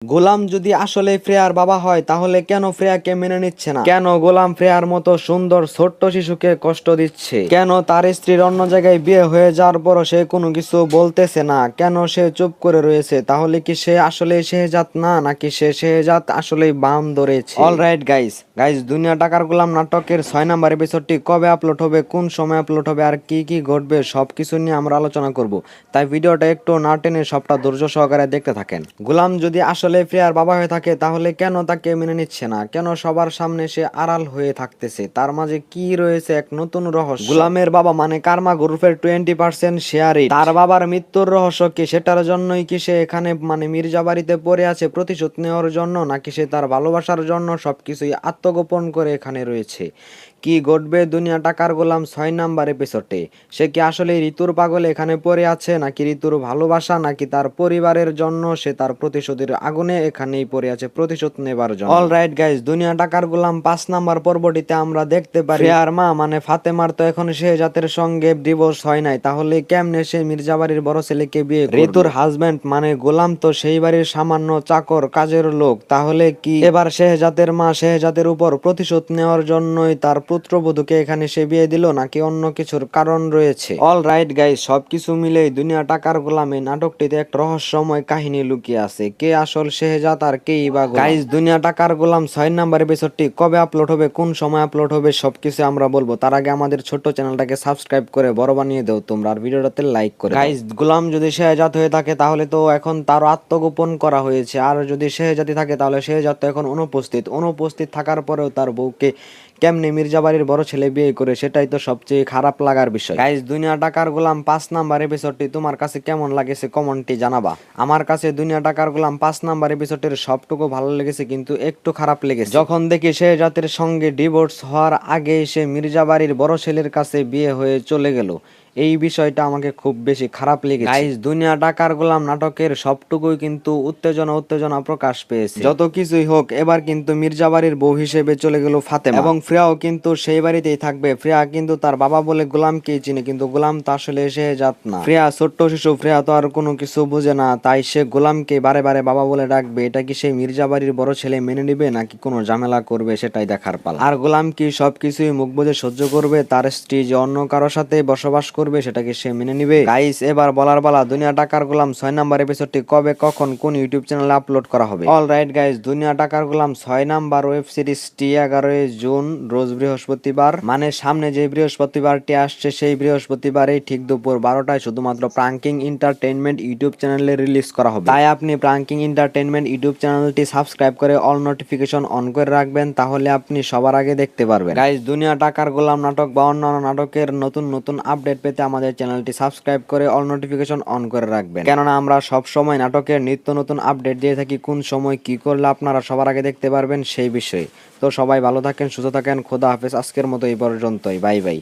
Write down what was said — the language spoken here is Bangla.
গোলাম যদি আসলে ফ্রেয়ার বাবা হয় তাহলে কেন ফ্রেয়াকে মেনে নিচ্ছে না? কেন গোলাম ফ্রেয়ার মতো সুন্দর ছোট্ট শিশুকে কষ্ট দিচ্ছে? কেন তার স্ত্রীর অন্য জায়গায় বিয়ে হয়ে যাওয়ার পরও সে কোনো কিছু বলতেছে না? কেন সে চুপ করে রয়েছে? তাহলে কি সে আসলে শেহজাদ না, নাকি সে শেহজাদ আসলে বাম ধরেছে? অলরাইট গাইস দুনিয়া টাকার গোলাম নাটকের 6 নাম্বার এপিসোডটি কবে আপলোড হবে, কোন সময় আপলোড হবে, আর কি কি ঘটবে সবকিছু নিয়ে আমরা আলোচনা করব। তাই ভিডিওটা একটু না টেনে সবটা ধৈর্য সহকারে দেখতে থাকেন। গোলাম যদি আসলে ফ্রেয়ার বাবা হয়ে থাকে তাহলে কেন তাকে মেনে নিচ্ছে না? কেন সবার সামনে সে আড়াল হয়ে থাকতেছে? তার মাঝে কি রয়েছে এক নতুন রহস্য? গোলামের বাবা মানে কার্মা গ্রুপের 20% শেয়ারই তার বাবার মৃত্যুর রহস্য কি? সেটার জন্যই কি সে এখানে মানে মির্জা বাড়িতে পড়ে আছে প্রতিশোধ নেওয়ার জন্য, নাকি সে তার ভালোবাসার জন্য সবকিছুই আত্মগোপন করে এখানে রয়েছে? কি ঘটবে দুনিয়া টাকার গোলাম 6 নাম্বার এপিসোডে? সে কি আসলে ঋতুর পাগলে এখানে পড়ে আছে, নাকি ঋতুর ভালোবাসা, নাকি তার পরিবারের জন্য সে তার প্রতিশোধের আগুনে এখানেই পড়ে আছে প্রতিশোধ নেবার জন্য? অলরাইট গাইস, দুনিয়া টাকার গোলাম 5 নাম্বার পর্বটিতে আমরা দেখতে পারি ফ্রেয়ার মা মানে ফাতেমার তো এখন শেহজাদের সঙ্গে ডিভোর্স হয় নাই, তাহলে কেমনে সে মির্জা বাড়ির বড় ছেলেকে বিয়ে করবে? ঋতুর হাজবেন্ড মানে গোলাম তো সেই বাড়ির সামান্য চাকর কাজের লোক, তাহলে কি এবার শেহজাদের মা শেহজাদের উপর প্রতিশোধ নেওয়ার জন্যই তার পুত্রবধূকে এখানে সে বিয়ে দিল, নাকি অন্য কিছুর কারণ রয়েছে? অলরাইট গাইস, সবকিছু মিলেই দুনিয়া টাকার গোলামে নাটকটিতে একটা রহস্যময় কাহিনী লুকিয়ে আছে। কে আসল শেহজাদ আর কেই বা গোলাম? গাইস, দুনিয়া টাকার গোলাম 6 নাম্বার এপিসোডটি কবে আপলোড হবে, কোন সময় আপলোড হবে সবকিছু আমরা বলবো। তার আগে আমাদের ছোট্ট চ্যানেলটাকে সাবস্ক্রাইব করে বড় বানিয়ে দাও তোমরা, আর ভিডিওটাতে লাইক করে। গাইস, গোলাম যদি শেহজাদ হয়ে থাকে তাহলে তো এখন তারও আত্মগোপন করা হয়েছে, আর যদি শেহজাদি থাকে তাহলে শেহজাদ তো এখন অনুপস্থিত থাকার পরেও তার বউকে কেমনে মির্জা বাড়ির বড় ছেলে বিয়ে করে, সেটাই তো সবচেয়ে খারাপ লাগার বিষয়। গাইস, দুনিয়া টাকার গোলাম 5 নাম্বার এপিসোডটি তোমার কাছে কেমন লাগেছে কমেন্টে জানাবা। আমার কাছে দুনিয়া টাকার গোলাম 5 নাম্বার এপিসোডের সবটুকু ভালো লেগেছে, কিন্তু একটু খারাপ লেগেছে যখন দেখি শেহজাদের সঙ্গে ডিভোর্স হওয়ার আগে সে মির্জা বাড়ির বড় ছেলের কাছে বিয়ে হয়ে চলে গেল। এই বিষয়টা আমাকে খুব বেশি খারাপ লেগেছে। গাইস, দুনিয়া টাকার গোলাম নাটকের সবটুকুই কিন্তু উত্তেজনা প্রকাশ পেয়েছে। যত কিছুই হোক, এবার কিন্তু মির্জা বাড়ির বউ হিসেবে চলে গেল ফাতেমা, এবং ফ্রেয়াও কিন্তু সেই বাড়িতেই থাকবে। ফ্রেয়া কিন্তু তার বাবা বলে গোলামকেই চিনে, কিন্তু গোলাম তো আসলে শেহজাদ না। ফ্রেয়া ছোট্ট শিশু, ফ্রেয়া তো আর কোনো কিছু বুঝে না, তাই সে গোলামকে বারে বারে বাবা বলে ডাকবে। এটা কি সেই মির্জা বাড়ির বড় ছেলে মেনে নিবে, নাকি কোনো ঝামেলা করবে, সেটাই দেখার পালা। আর গোলাম কি সবকিছুই মুখ বুজে সহ্য করবে? তার স্ত্রী যে অন্য কারোর সাথে বসবাস করবে সেটাকে সে মেনে নিবে? গাইস, এবার বলার পালা, দুনিয়া টাকার গোলাম 6 নাম্বার এপিসোডটি কবে, কখন, কোন ইউটিউব চ্যানেলে আপলোড করা হবে? অলরাইট গাইস, দুনিয়া টাকার গোলাম 6 নাম্বার ওয়েব সিরিজটি 11 জুন রোজ বৃহস্পতিবার, মানে সামনে যে বৃহস্পতিবারটি আসছে সেই বৃহস্পতিবারেই ঠিক দুপুর 12টায় শুধুমাত্র প্রাঙ্কিং এন্টারটেইনমেন্ট ইউটিউব চ্যানেলে রিলিজ করা হবে। তাই আপনি প্রাঙ্কিং এন্টারটেইনমেন্ট ইউটিউব চ্যানেলটি সাবস্ক্রাইব করে অল নোটিফিকেশন অন করে রাখবেন, তাহলে আপনি সবার আগে দেখতে পারবেন। গাইস, দুনিয়া টাকার গোলাম নাটক বা অন্যান্য নাটকের নতুন আপডেট পেতে আমাদের চ্যানেলটি সাবস্ক্রাইব করে অল নোটিফিকেশন অন করে রাখবেন, কেননা আমরা সব সময় নাটকের নিত্য নতুন আপডেট দিয়ে থাকি। কোন সময় কি করলে আপনারা সবার আগে দেখতে পারবেন সেই বিষয়ে। তো সবাই ভালো থাকেন, সুস্থ থাকেন, খোদা হাফেজ। আজকের মতো এই পর্যন্তই, বাই বাই।